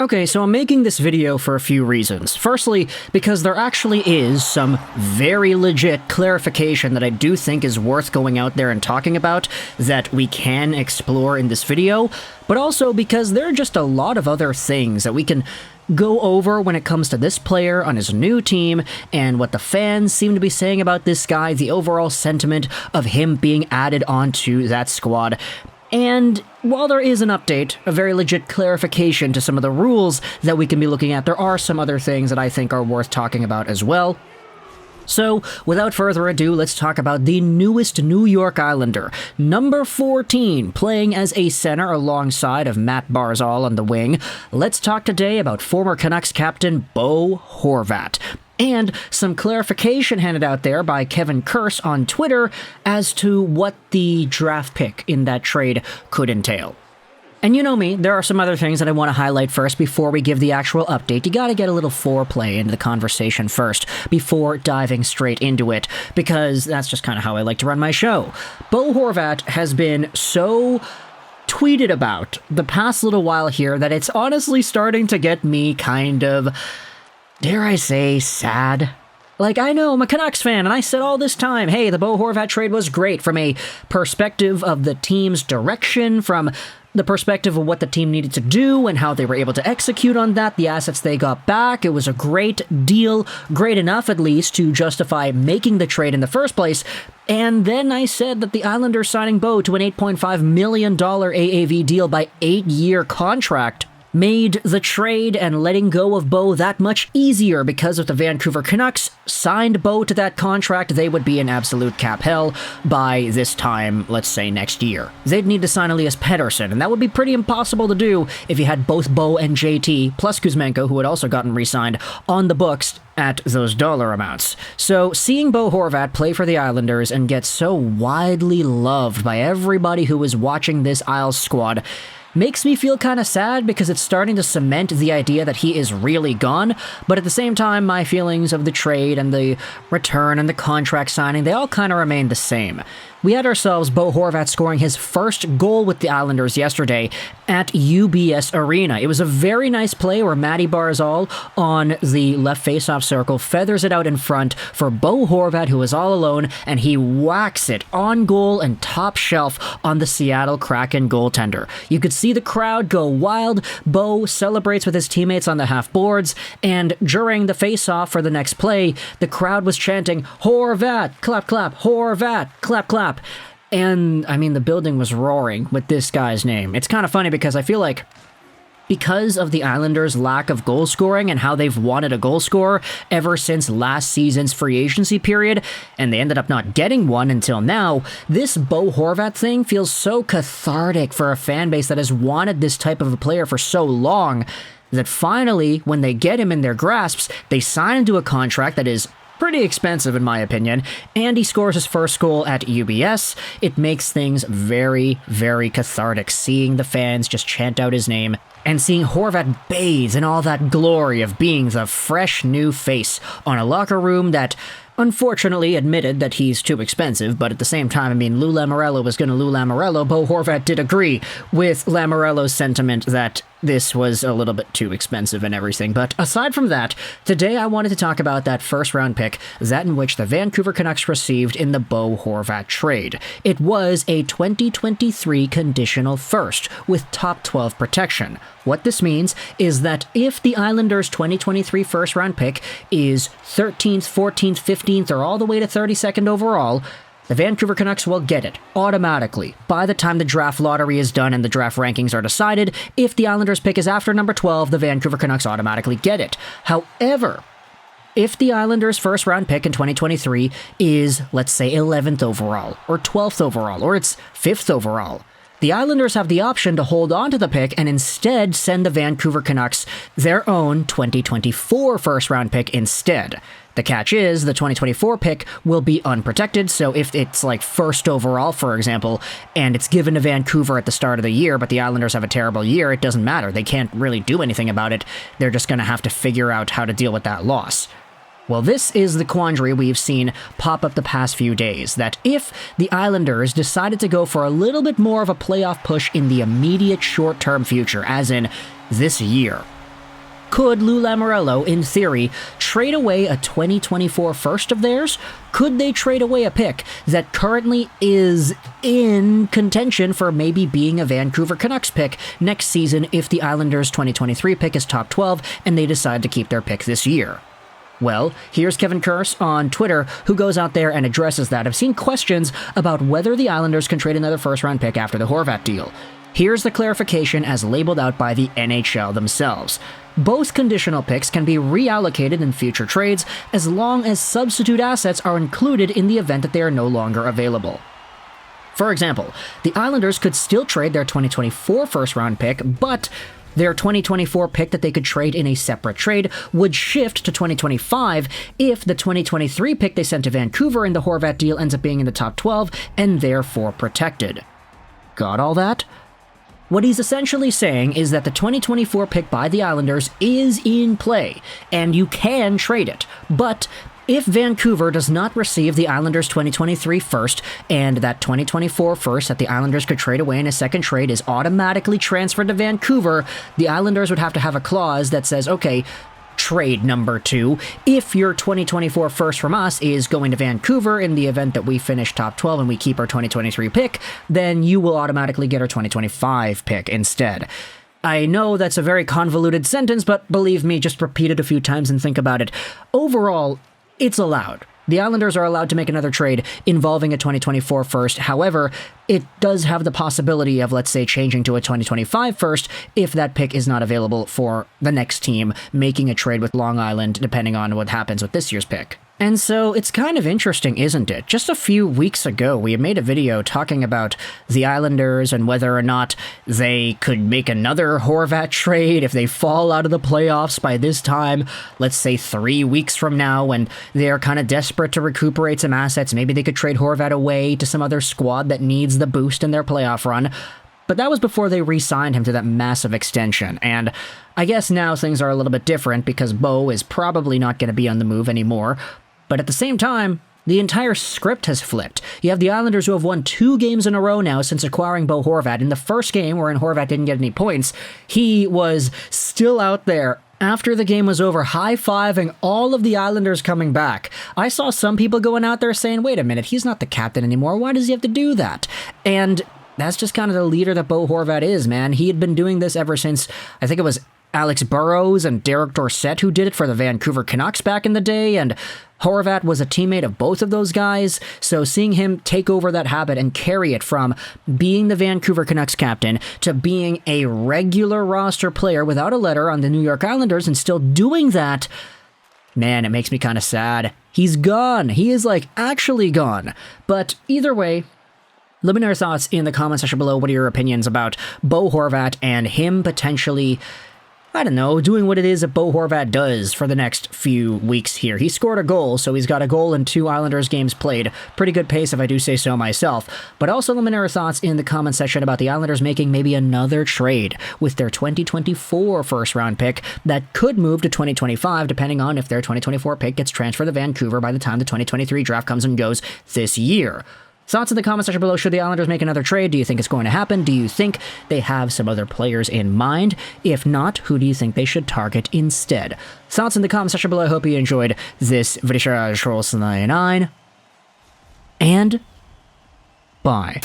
Okay, so I'm making this video for a few reasons. Firstly, because there actually is some very legit clarification that I do think is worth going out there and talking about that we can explore in this video, but also because there are just a lot of other things that we can go over when it comes to this player on his new team and what the fans seem to be saying about this guy, the overall sentiment of him being added onto that squad. And while there is an update, a very legit clarification to some of the rules that we can be looking at, there are some other things that I think are worth talking about as well. So, without further ado, let's talk about the newest New York Islander, number 14, playing as a center alongside of Matt Barzal on the wing. Let's talk today about former Canucks captain Bo Horvat, and some clarification handed out there by Kevin Kurse on Twitter as to what the draft pick in that trade could entail. And you know me, there are some other things that I want to highlight first before we give the actual update. You gotta get a little foreplay into the conversation first before diving straight into it, because that's just kind of how I like to run my show. Bo Horvat has been so tweeted about the past little while here that it's honestly starting to get me kind of, dare I say, sad. Like, I know, I'm a Canucks fan, and I said all this time, hey, the Bo Horvat trade was great from a perspective of the team's direction, from the perspective of what the team needed to do and how they were able to execute on that, the assets they got back. It was a great deal, great enough at least to justify making the trade in the first place. And then I said that the Islanders signing Bo to an $8.5 million AAV deal by 8-year contract made the trade and letting go of Bo that much easier, because if the Vancouver Canucks signed Bo to that contract, they would be in absolute cap hell by this time, let's say next year. They'd need to sign Elias Pettersson, and that would be pretty impossible to do if you had both Bo and JT, plus Kuzmenko, who had also gotten re-signed, on the books at those dollar amounts. So seeing Bo Horvat play for the Islanders and get so widely loved by everybody who is watching this Isles squad makes me feel kind of sad, because it's starting to cement the idea that he is really gone, but at the same time, my feelings of the trade and the return and the contract signing, they all kind of remain the same. We had ourselves Bo Horvat scoring his first goal with the Islanders yesterday at UBS Arena. It was a very nice play where Matty Barzal on the left faceoff circle feathers it out in front for Bo Horvat, who is all alone, and he whacks it on goal and top shelf on the Seattle Kraken goaltender. You could see the crowd go wild. Bo celebrates with his teammates on the half boards, and during the faceoff for the next play, the crowd was chanting, "Horvat, clap, clap, Horvat, clap, clap." And, I mean, the building was roaring with this guy's name. It's kind of funny because I feel like because of the Islanders' lack of goal scoring and how they've wanted a goal scorer ever since last season's free agency period, and they ended up not getting one until now, this Bo Horvat thing feels so cathartic for a fan base that has wanted this type of a player for so long, that finally, when they get him in their grasps, they sign into a contract that is pretty expensive in my opinion, and he scores his first goal at UBS. It makes things very, very cathartic, seeing the fans just chant out his name, and seeing Horvat bathe in all that glory of being the fresh new face on a locker room that unfortunately admitted that he's too expensive, but at the same time, I mean, Lou Lamoriello was going to Lou Lamoriello. Bo Horvat did agree with Lamoriello's sentiment that this was a little bit too expensive and everything. But aside from that, today I wanted to talk about that first-round pick, that in which the Vancouver Canucks received in the Bo Horvat trade. It was a 2023 conditional first with top 12 protection. What this means is that if the Islanders' 2023 first-round pick is 13th, 14th, 15th, or all the way to 32nd overall, the Vancouver Canucks will get it automatically by the time the draft lottery is done and the draft rankings are decided. If the Islanders pick is after number 12, the Vancouver Canucks automatically get it. However, if the Islanders' first-round pick in 2023 is, let's say, 11th overall, or 12th overall, or it's 5th overall, the Islanders have the option to hold on to the pick and instead send the Vancouver Canucks their own 2024 first-round pick instead. The catch is, the 2024 pick will be unprotected, so if it's like first overall, for example, and it's given to Vancouver at the start of the year, but the Islanders have a terrible year, it doesn't matter. They can't really do anything about it. They're just going to have to figure out how to deal with that loss. Well, this is the quandary we've seen pop up the past few days, that if the Islanders decided to go for a little bit more of a playoff push in the immediate short-term future, as in this year, Could Lou Lamoriello, in theory, trade away a 2024 first of theirs? Could they trade away a pick that currently is in contention for maybe being a Vancouver Canucks pick next season if the Islanders' 2023 pick is top 12 and they decide to keep their pick this year? Well, here's Kevin Kurse on Twitter, who goes out there and addresses that. I've seen questions about whether the Islanders can trade another first-round pick after the Horvat deal. Here's the clarification as labeled out by the NHL themselves. Both conditional picks can be reallocated in future trades as long as substitute assets are included in the event that they are no longer available. For example, the Islanders could still trade their 2024 first-round pick, but their 2024 pick that they could trade in a separate trade would shift to 2025 if the 2023 pick they sent to Vancouver in the Horvat deal ends up being in the top 12 and therefore protected. Got all that? What he's essentially saying is that the 2024 pick by the Islanders is in play, and you can trade it, but if Vancouver does not receive the Islanders' 2023 first, and that 2024 first that the Islanders could trade away in a second trade is automatically transferred to Vancouver, the Islanders would have to have a clause that says, okay, trade number 2, if your 2024 first from us is going to Vancouver in the event that we finish top 12 and we keep our 2023 pick, then you will automatically get our 2025 pick instead. I know that's a very convoluted sentence, but believe me, just repeat it a few times and think about it. Overall, it's allowed. The Islanders are allowed to make another trade involving a 2024 first. However, it does have the possibility of, let's say, changing to a 2025 first if that pick is not available for the next team making a trade with Long Island, depending on what happens with this year's pick. And so it's kind of interesting, isn't it? Just a few weeks ago, we made a video talking about the Islanders and whether or not they could make another Horvat trade if they fall out of the playoffs by this time, let's say 3 weeks from now, when they're kind of desperate to recuperate some assets. Maybe they could trade Horvat away to some other squad that needs the boost in their playoff run. But that was before they re-signed him to that massive extension, and I guess now things are a little bit different because Bo is probably not going to be on the move anymore. But at the same time, the entire script has flipped. You have the Islanders who have won 2 games in a row now since acquiring Bo Horvat. In the first game, wherein Horvat didn't get any points, he was still out there after the game was over, high-fiving all of the Islanders coming back. I saw some people going out there saying, wait a minute, he's not the captain anymore. Why does he have to do that? And that's just kind of the leader that Bo Horvat is, man. He had been doing this ever since, I think it was Alex Burrows and Derek Dorsett who did it for the Vancouver Canucks back in the day, and Horvat was a teammate of both of those guys, so seeing him take over that habit and carry it from being the Vancouver Canucks captain to being a regular roster player without a letter on the New York Islanders and still doing that, man, it makes me kind of sad. He's gone. He is, like, actually gone. But either way, let me know your thoughts in the comment section below. What are your opinions about Bo Horvat and him potentially, I don't know, doing what it is that Bo Horvat does for the next few weeks here? He scored a goal, so he's got a goal in 2 Islanders games played. Pretty good pace if I do say so myself. But also let me know your thoughts in the comment section about the Islanders making maybe another trade with their 2024 first-round pick that could move to 2025, depending on if their 2024 pick gets transferred to Vancouver by the time the 2023 draft comes and goes this year. Thoughts in the comment section below. Should the Islanders make another trade? Do you think it's going to happen? Do you think they have some other players in mind? If not, who do you think they should target instead? Thoughts in the comment section below. I hope you enjoyed this video. Juraj, and bye.